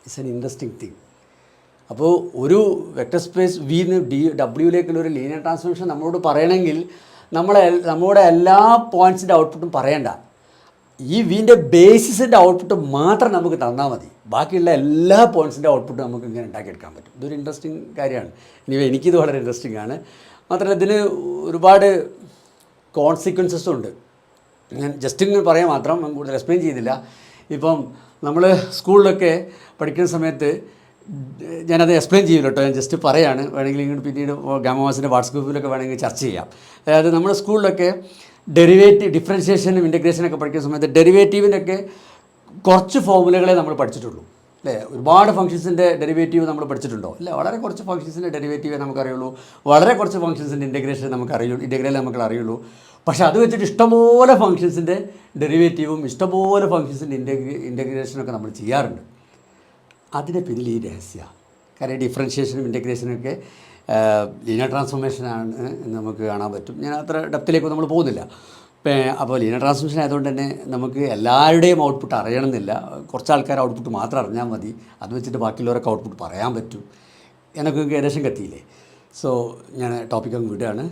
It's an interesting thing. അപ്പോൾ ഒരു vector space വിന്ന് ഡബ്ല്യൂയിലേക്കുള്ള ഒരു ലീനിയർ ട്രാൻസ്ഫോർമേഷൻ നമ്മളോട് പറയണമെങ്കിൽ നമ്മുടെ എല്ലാ പോയിൻറ്റ്സിൻ്റെ ഔട്ട്പുട്ടും പറയണ്ട. ഈ വിൻ്റെ ബേസിസിൻ്റെ ഔട്ട്പുട്ട് മാത്രം നമുക്ക് തന്നാൽ മതി. ബാക്കിയുള്ള എല്ലാ പോയിൻറ്റ്സിൻ്റെ ഔട്ട്പുട്ട് നമുക്ക് ഇങ്ങനെ ഉണ്ടാക്കിയെടുക്കാൻ പറ്റും. ഇതൊരു ഇൻട്രസ്റ്റിംഗ് കാര്യമാണ്. ഇനി എനിക്കിത് വളരെ ഇൻട്രസ്റ്റിംഗ് ആണ്. മാത്രമല്ല ഇതിന് ഒരുപാട് കോൺസിക്വൻസസും ഉണ്ട്. ഞാൻ ജസ്റ്റ് ഇങ്ങനെ പറയാൻ മാത്രം, കൂടുതൽ എക്സ്പ്ലെയിൻ ചെയ്യുന്നില്ല. ഇപ്പം നമ്മൾ സ്കൂളിലൊക്കെ പഠിക്കുന്ന സമയത്ത് ഞാനത് എക്സ്പ്ലെയിൻ ചെയ്യില്ല കേട്ടോ, ഞാൻ ജസ്റ്റ് പറയാണ്. വേണമെങ്കിൽ ഇങ്ങോട്ട് പിന്നീട് ഗ്രാമവാസിൻ്റെ വാട്സപ്പ് ഗ്രൂപ്പിലൊക്കെ വേണമെങ്കിൽ ചർച്ച ചെയ്യാം. അതായത് നമ്മുടെ സ്കൂളിലൊക്കെ ഡിഫറൻഷിയേഷനും ഇൻ്റഗ്രേഷനൊക്കെ പഠിക്കുന്ന സമയത്ത് ഡെറിവേറ്റീവിൻ്റെയൊക്കെ കുറച്ച് ഫോർമുലകളെ നമ്മൾ പഠിച്ചിട്ടുള്ളൂ അല്ലേ. ഒരുപാട് ഫംഗ്ഷൻസിൻ്റെ ഡെറിവേറ്റീവ് നമ്മൾ പഠിച്ചിട്ടുണ്ടോ? ഇല്ല, വളരെ കുറച്ച് ഫംഗ്ഷൻസിൻ്റെ ഡെറിവേറ്റീവേ നമുക്കറിയുള്ളൂ. വളരെ കുറച്ച് ഫംഗ്ഷൻസിൻ്റെ ഇൻ്റഗ്രേഷൻ ഇൻ്റഗ്രൽ നമുക്ക് അറിയുള്ളൂ. പക്ഷേ അത് വെച്ചിട്ട് ഇഷ്ടംപോലെ ഫംഗ്ഷൻസിൻ്റെ ഡെറിവേറ്റീവും ഇഷ്ടംപോലെ ഫംഗ്ഷൻസിൻ്റെ ഇൻ്റഗ്രേഷനൊക്കെ നമ്മൾ ചെയ്യാറുണ്ട്. അതിന് പിന്നിൽ ഈ രഹസ്യ. കാരണം ഡിഫറൻഷിയേഷനും ഇൻ്റഗ്രേഷനൊക്കെ ലീനിയർ ട്രാൻസ്ഫോർമേഷനാണ് എന്ന് നമുക്ക് കാണാൻ പറ്റും. ഞാൻ അത്ര ഡെപ്തിലേക്ക് നമ്മൾ പോകുന്നില്ല. അപ്പോൾ ലീനിയർ ട്രാൻസ്ഫോർമേഷൻ ആയതുകൊണ്ട് തന്നെ നമുക്ക് എല്ലാവരുടെയും ഔട്ട്പുട്ട് അറിയണമെന്നില്ല. കുറച്ച് ആൾക്കാർ ഔട്ട്പുട്ട് മാത്രം അറിഞ്ഞാൽ മതി. അത് വെച്ചിട്ട് ബാക്കിയുള്ളവരൊക്കെ ഔട്ട്പുട്ട് പറയാൻ പറ്റും എന്നൊക്കെ ഏകദേശം കത്തിയില്ലേ. സോ ഞാൻ ടോപ്പിക്ക് അങ്ങ് വിടുകയാണ്.